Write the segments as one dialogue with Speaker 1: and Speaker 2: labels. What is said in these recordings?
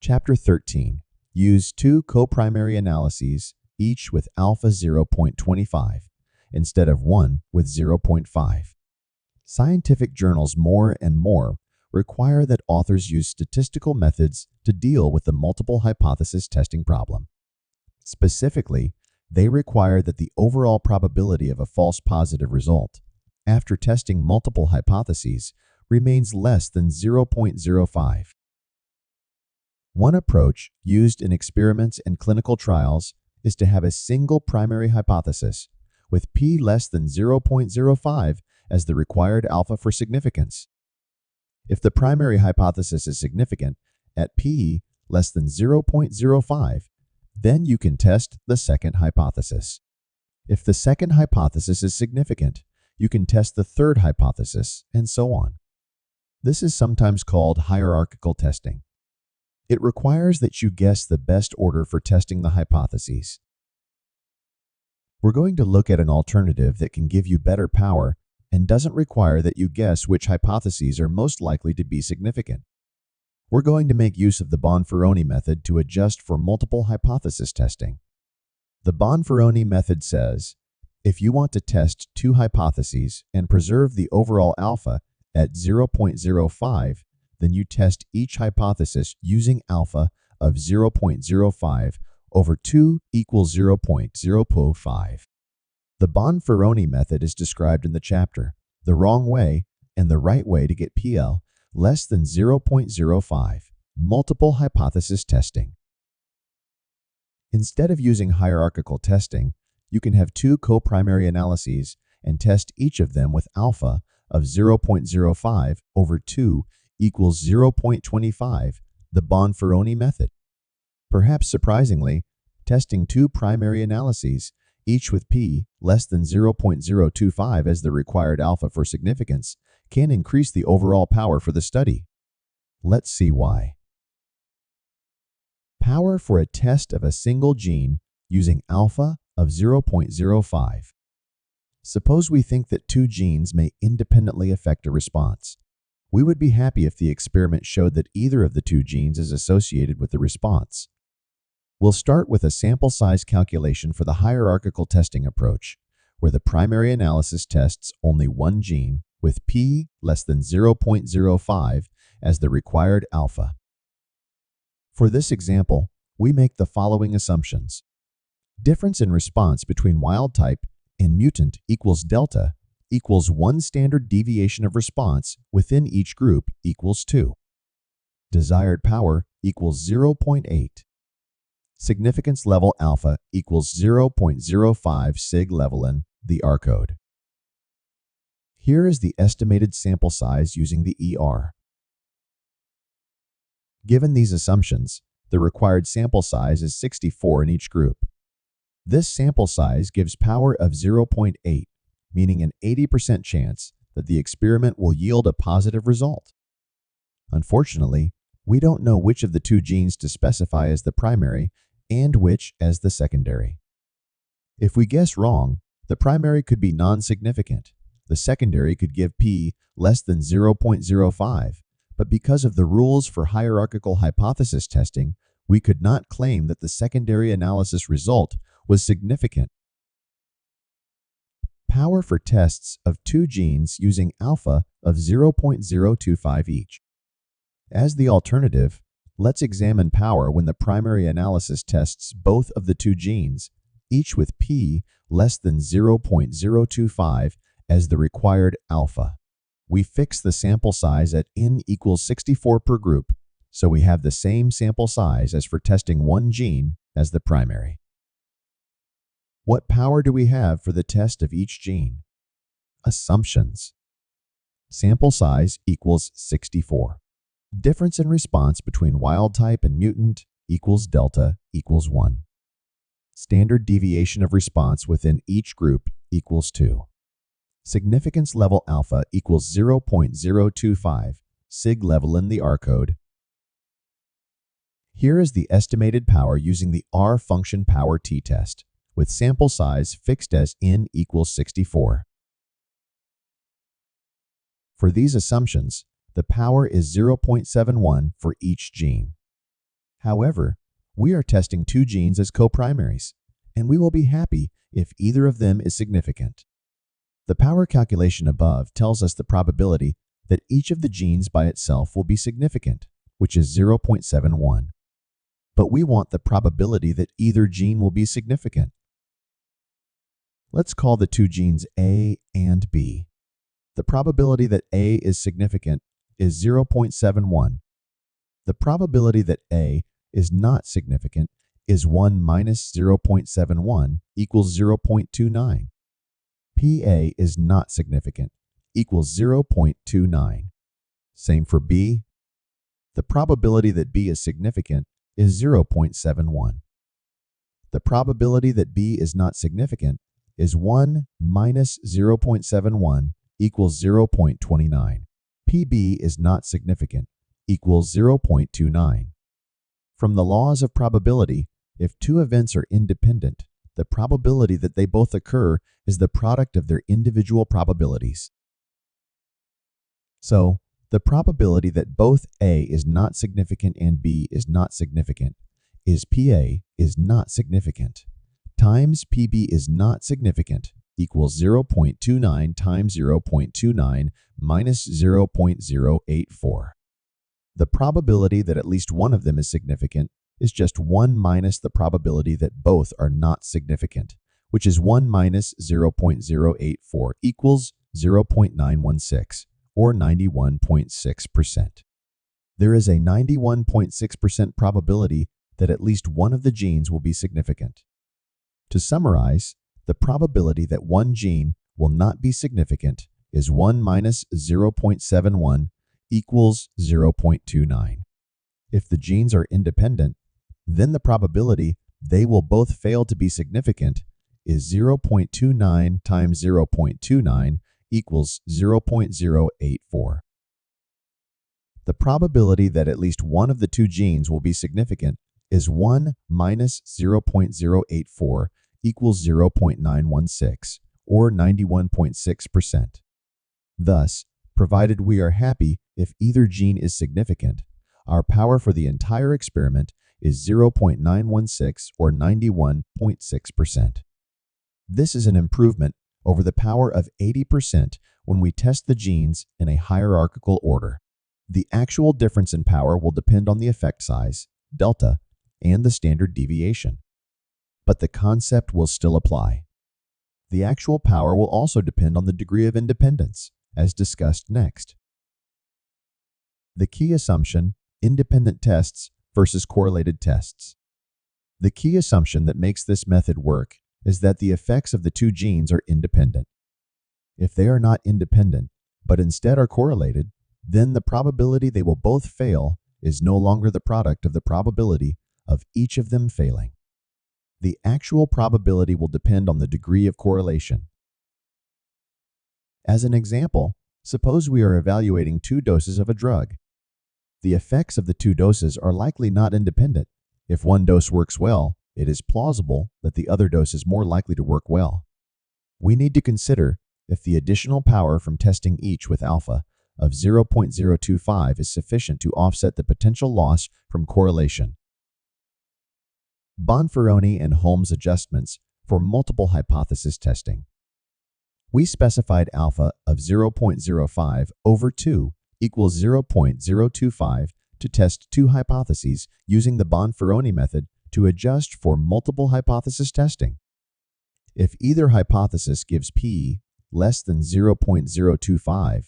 Speaker 1: Chapter 13. Use two coprimary analyses, each with alpha 0.25, instead of one with 0.5. Scientific journals more and more require that authors use statistical methods to deal with the multiple hypothesis testing problem. Specifically, they require that the overall probability of a false positive result, after testing multiple hypotheses, remains less than 0.05. One approach used in experiments and clinical trials is to have a single primary hypothesis, with p less than 0.05 as the required alpha for significance. If the primary hypothesis is significant at p less than 0.05, then you can test the second hypothesis. If the second hypothesis is significant, you can test the third hypothesis, and so on. This is sometimes called hierarchical testing. It requires that you guess the best order for testing the hypotheses. We're going to look at an alternative that can give you better power and doesn't require that you guess which hypotheses are most likely to be significant. We're going to make use of the Bonferroni method to adjust for multiple hypothesis testing. The Bonferroni method says, if you want to test two hypotheses and preserve the overall alpha at 0.05, then you test each hypothesis using alpha of 0.05 over 2 equals 0.05. The Bonferroni method is described in the chapter, the wrong way and the right way to get PL less than 0.05, multiple hypothesis testing. Instead of using hierarchical testing, you can have two coprimary analyses and test each of them with alpha of 0.05 over 2 equals 0.25, the Bonferroni method. Perhaps surprisingly, testing two primary analyses, each with p less than 0.025 as the required alpha for significance, can increase the overall power for the study. Let's see why. Power for a test of a single gene using alpha of 0.05. Suppose we think that two genes may independently affect a response. We would be happy if the experiment showed that either of the two genes is associated with the response. We'll start with a sample size calculation for the hierarchical testing approach, where the primary analysis tests only one gene with p less than 0.05 as the required alpha. For this example, we make the following assumptions. Difference in response between wild type and mutant equals delta equals 1 standard deviation of response within each group equals 2. Desired power equals 0.8. Significance level alpha equals 0.05 sig level in the R code. Here is the estimated sample size using the ER. Given these assumptions, the required sample size is 64 in each group. This sample size gives power of 0.8, meaning an 80% chance that the experiment will yield a positive result. Unfortunately, we don't know which of the two genes to specify as the primary and which as the secondary. If we guess wrong, the primary could be non-significant. The secondary could give p less than 0.05, but because of the rules for hierarchical hypothesis testing, we could not claim that the secondary analysis result was significant. Power for tests of two genes using alpha of 0.025 each. As the alternative, let's examine power when the primary analysis tests both of the two genes, each with p less than 0.025 as the required alpha. We fix the sample size at n equals 64 per group, so we have the same sample size as for testing one gene as the primary. What power do we have for the test of each gene? Assumptions. Sample size equals 64. Difference in response between wild type and mutant equals delta equals 1. Standard deviation of response within each group equals 2. Significance level alpha equals 0.025, sig level in the R code. Here is the estimated power using the R function power t-test, with sample size fixed as n equals 64. For these assumptions, the power is 0.71 for each gene. However, we are testing two genes as coprimaries, and we will be happy if either of them is significant. The power calculation above tells us the probability that each of the genes by itself will be significant, which is 0.71. But we want the probability that either gene will be significant. Let's call the two genes A and B. The probability that A is significant is 0.71. The probability that A is not significant is 1 minus 0.71 equals 0.29. PA is not significant equals 0.29. Same for B. The probability that B is significant is 0.71. The probability that B is not significant is 1 minus 0.71 equals 0.29. PB is not significant equals 0.29. From the laws of probability, if two events are independent, the probability that they both occur is the product of their individual probabilities. So, the probability that both A is not significant and B is not significant is PA is not significant times PB is not significant equals 0.29 times 0.29 minus 0.084. The probability that at least one of them is significant is just 1 minus the probability that both are not significant, which is 1 minus 0.084 equals 0.916, or 91.6%. There is a 91.6% probability that at least one of the genes will be significant. To summarize, the probability that one gene will not be significant is 1 minus 0.71 equals 0.29. If the genes are independent, then the probability they will both fail to be significant is 0.29 times 0.29 equals 0.084. The probability that at least one of the two genes will be significant is 1 minus 0.084 equals 0.916, or 91.6%. Thus, provided we are happy if either gene is significant, our power for the entire experiment is 0.916, or 91.6%. This is an improvement over the power of 80% when we test the genes in a hierarchical order. The actual difference in power will depend on the effect size, delta, and the standard deviation. But the concept will still apply. The actual power will also depend on the degree of independence, as discussed next. The key assumption: independent tests versus correlated tests. The key assumption that makes this method work is that the effects of the two genes are independent. If they are not independent, but instead are correlated, then the probability they will both fail is no longer the product of the probability of each of them failing. The actual probability will depend on the degree of correlation. As an example, suppose we are evaluating two doses of a drug. The effects of the two doses are likely not independent. If one dose works well, it is plausible that the other dose is more likely to work well. We need to consider if the additional power from testing each with alpha of 0.025 is sufficient to offset the potential loss from correlation. Bonferroni and Holmes adjustments for multiple hypothesis testing. We specified alpha of 0.05 over 2 equals 0.025 to test two hypotheses using the Bonferroni method to adjust for multiple hypothesis testing. If either hypothesis gives p less than 0.025,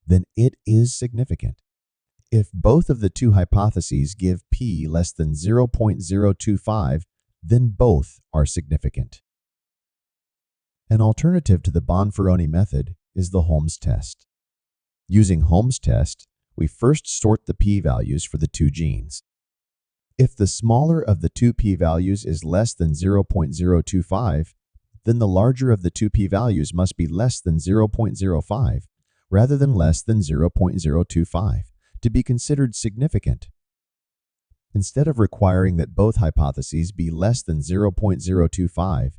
Speaker 1: then it is significant. If both of the two hypotheses give p less than 0.025, then both are significant. An alternative to the Bonferroni method is the Holmes test. Using Holmes test, we first sort the p-values for the two genes. If the smaller of the two p-values is less than 0.025, then the larger of the two p-values must be less than 0.05 rather than less than 0.025 to be considered significant. Instead of requiring that both hypotheses be less than 0.025,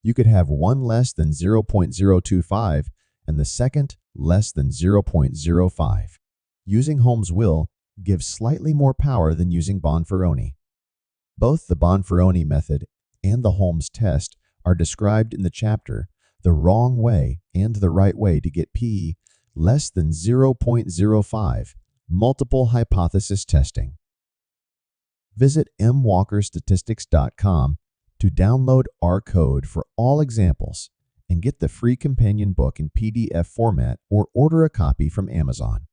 Speaker 1: you could have one less than 0.025 and the second less than 0.05. Using Holmes will gives slightly more power than using Bonferroni. Both the Bonferroni method and the Holmes test are described in the chapter The Wrong Way and the Right Way to Get P less than 0.05 Multiple Hypothesis Testing. Visit mwalkerstatistics.com to download our code for all examples and get the free companion book in PDF format or order a copy from Amazon.